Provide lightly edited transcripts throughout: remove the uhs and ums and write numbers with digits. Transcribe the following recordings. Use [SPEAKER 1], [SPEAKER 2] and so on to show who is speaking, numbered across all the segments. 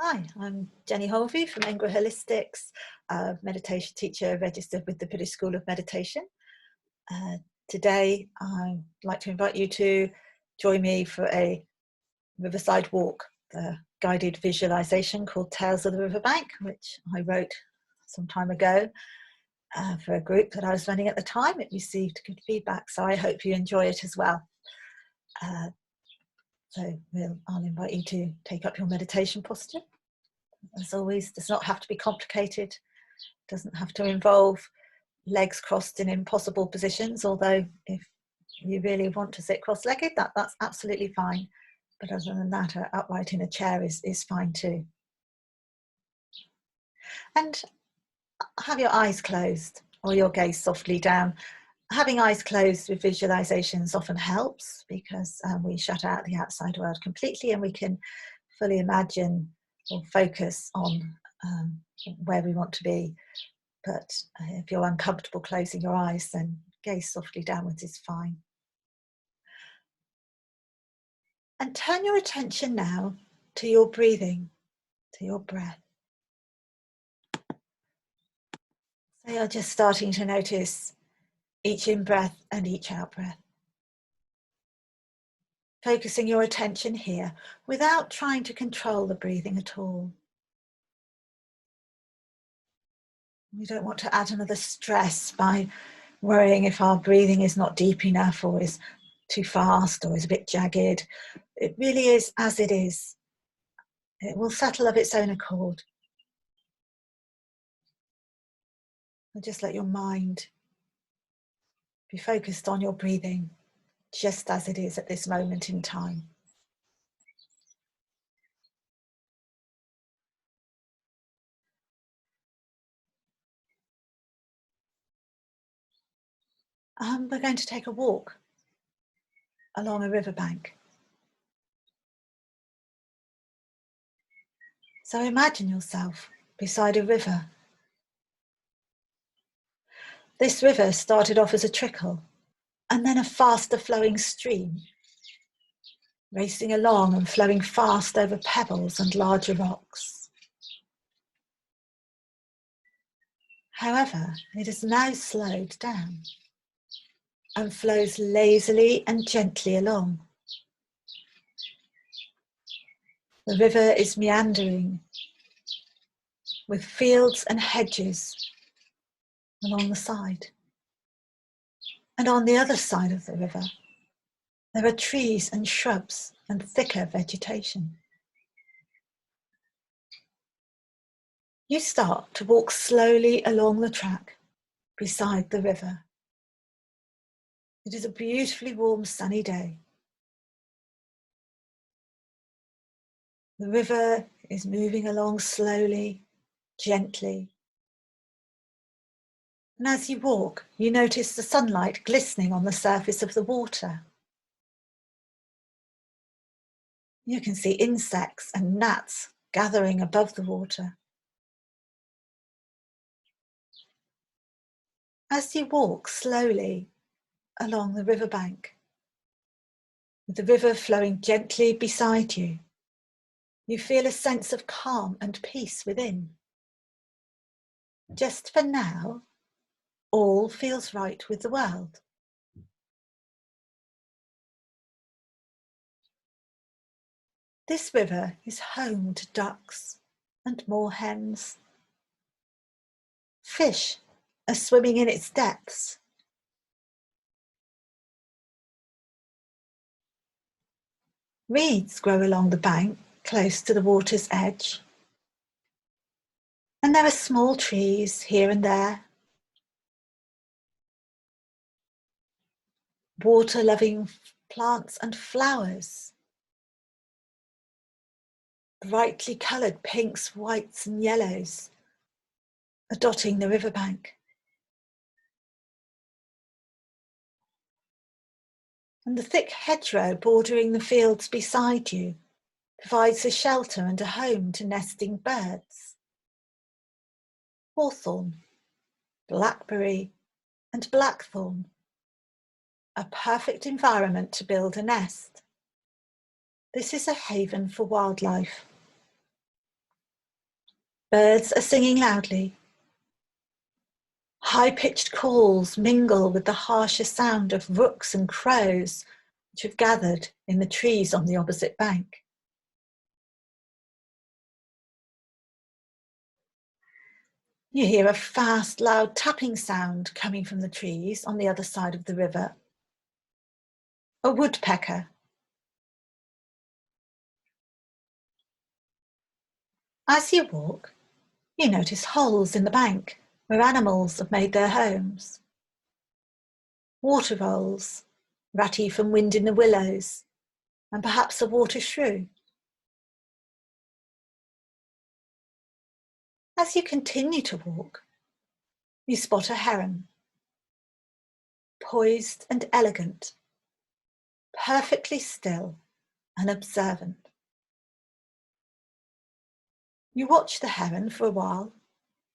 [SPEAKER 1] Hi, I'm Jenny Holvey from Engra Holistics, meditation teacher registered with the British School of Meditation. Today, I'd like to invite you to join me for a riverside walk, the guided visualization called Tales of the Riverbank, which I wrote some time ago for a group that I was running at the time. It received good feedback, so I hope you enjoy it as well. I'll invite you to take up your meditation posture. As always, does not have to be complicated, doesn't have to involve legs crossed in impossible positions, although if you really want to sit cross-legged, that's absolutely fine. But other than that, upright in a chair is fine too. And have your eyes closed or your gaze softly down. Having eyes closed with visualizations often helps because we shut out the outside world completely and we can fully imagine or focus on where we want to be. But if you're uncomfortable closing your eyes, then gaze softly downwards is fine. And turn your attention now to your breathing, to your breath. So you're just starting to notice each in-breath and each out-breath. Focusing your attention here without trying to control the breathing at all. We don't want to add another stress by worrying if our breathing is not deep enough or is too fast or is a bit jagged. It really is as it is. It will settle of its own accord. And just let your mind be focused on your breathing just as it is at this moment in time. We're going to take a walk along a riverbank. So imagine yourself beside a river. This river started off as a trickle and then a faster flowing stream, racing along and flowing fast over pebbles and larger rocks. However, it has now slowed down and flows lazily and gently along. The river is meandering with fields and hedges along the side. And on the other side of the river, there are trees and shrubs and thicker vegetation. You start to walk slowly along the track beside the river. It is a beautifully warm, sunny day. The river is moving along slowly, gently. And as you walk, you notice the sunlight glistening on the surface of the water. You can see insects and gnats gathering above the water. As you walk slowly along the riverbank, with the river flowing gently beside you, you feel a sense of calm and peace within. Just for now, all feels right with the world. This river is home to ducks and moorhens. Fish are swimming in its depths. Reeds grow along the bank close to the water's edge. And there are small trees here and there. Water-loving plants and flowers. Brightly coloured pinks, whites and yellows are dotting the riverbank. And the thick hedgerow bordering the fields beside you provides a shelter and a home to nesting birds. Hawthorn, blackberry and blackthorn, a perfect environment to build a nest. This is a haven for wildlife. Birds are singing loudly. High-pitched calls mingle with the harsher sound of rooks and crows which have gathered in the trees on the opposite bank. You hear a fast, loud tapping sound coming from the trees on the other side of the river. A woodpecker. As you walk, you notice holes in the bank where animals have made their homes. Water rolls, ratty from wind in the willows, and perhaps a water shrew. As you continue to walk, you spot a heron, poised and elegant, perfectly still and observant. You watch the heron for a while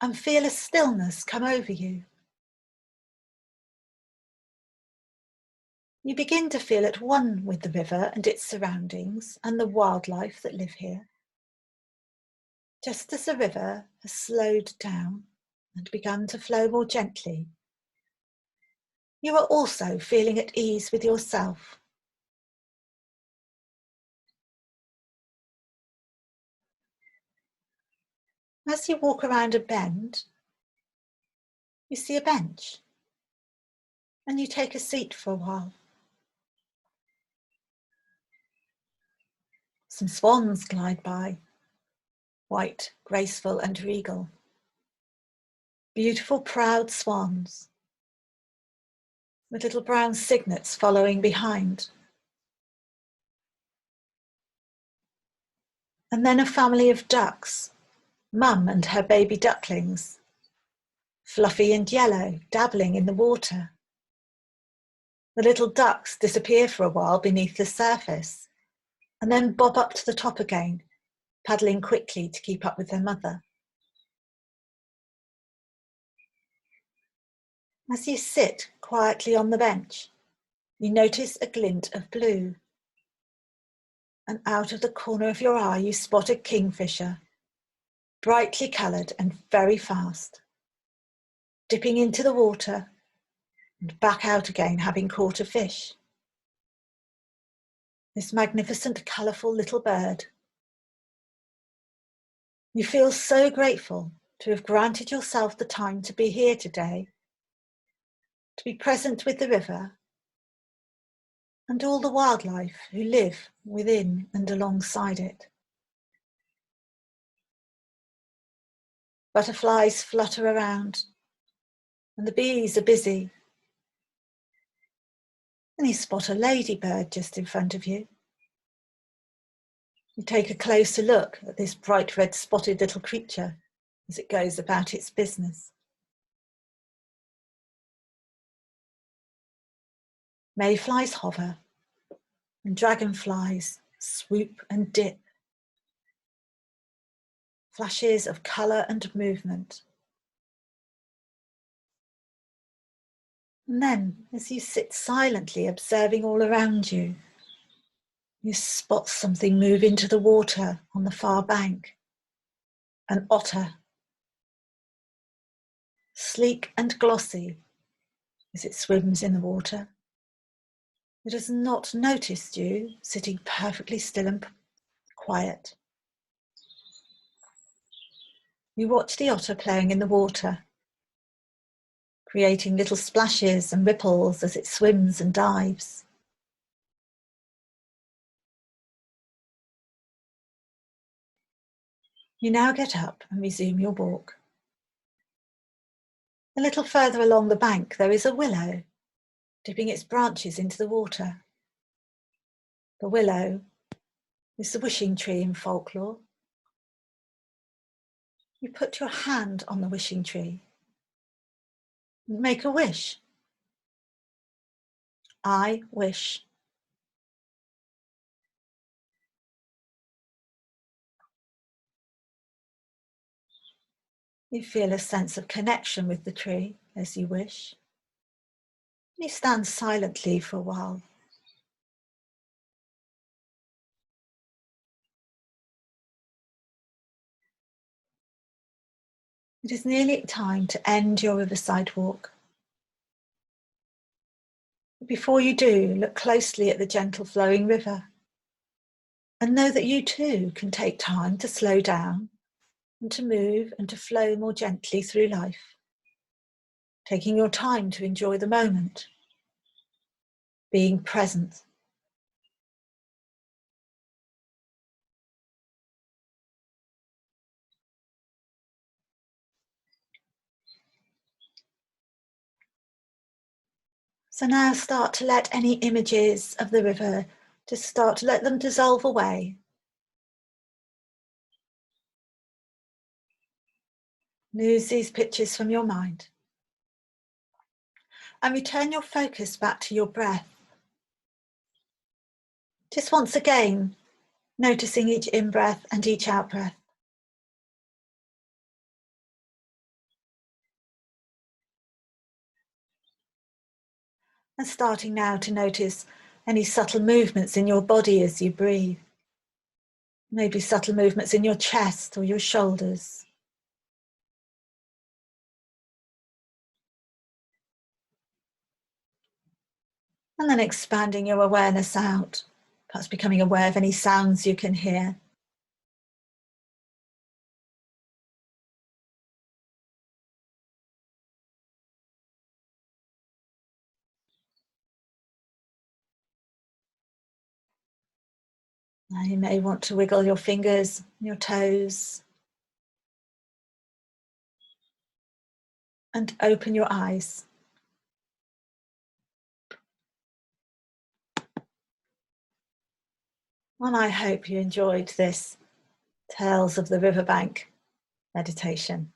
[SPEAKER 1] and feel a stillness come over you. You begin to feel at one with the river and its surroundings and the wildlife that live here. Just as the river has slowed down and begun to flow more gently, you are also feeling at ease with yourself. As you walk around a bend, you see a bench and you take a seat for a while. Some swans glide by, white, graceful and regal. Beautiful, proud swans, with little brown cygnets following behind. And then a family of ducks, mum and her baby ducklings, fluffy and yellow, dabbling in the water. The little ducks disappear for a while beneath the surface, and then bob up to the top again, paddling quickly to keep up with their mother. As you sit quietly on the bench, you notice a glint of blue, and out of the corner of your eye you spot a kingfisher, brightly coloured and very fast, dipping into the water and back out again, having caught a fish. This magnificent, colourful little bird. You feel so grateful to have granted yourself the time to be here today, to be present with the river and all the wildlife who live within and alongside it. Butterflies flutter around and the bees are busy. And you spot a ladybird just in front of you. You take a closer look at this bright red spotted little creature as it goes about its business. Mayflies hover and dragonflies swoop and dip. Flashes of colour and movement. And then, as you sit silently observing all around you, you spot something move into the water on the far bank. An otter. Sleek and glossy as it swims in the water. It has not noticed you sitting perfectly still and quiet. You watch the otter playing in the water, creating little splashes and ripples as it swims and dives. You now get up and resume your walk. A little further along the bank there is a willow, dipping its branches into the water. The willow is the wishing tree in folklore. You put your hand on the wishing tree and make a wish. I wish. You feel a sense of connection with the tree as you wish. You stand silently for a while. It is nearly time to end your riverside walk. Before you do, look closely at the gentle flowing river and know that you too can take time to slow down and to move and to flow more gently through life, taking your time to enjoy the moment, being present. So now start to let any images of the river, just start to let them dissolve away. Lose these pictures from your mind. And return your focus back to your breath. Just once again, noticing each in-breath and each out-breath. And starting now to notice any subtle movements in your body as you breathe. Maybe subtle movements in your chest or your shoulders. And then expanding your awareness out, perhaps becoming aware of any sounds you can hear. Now you may want to wiggle your fingers, your toes, and open your eyes. And I hope you enjoyed this Tales of the Riverbank meditation.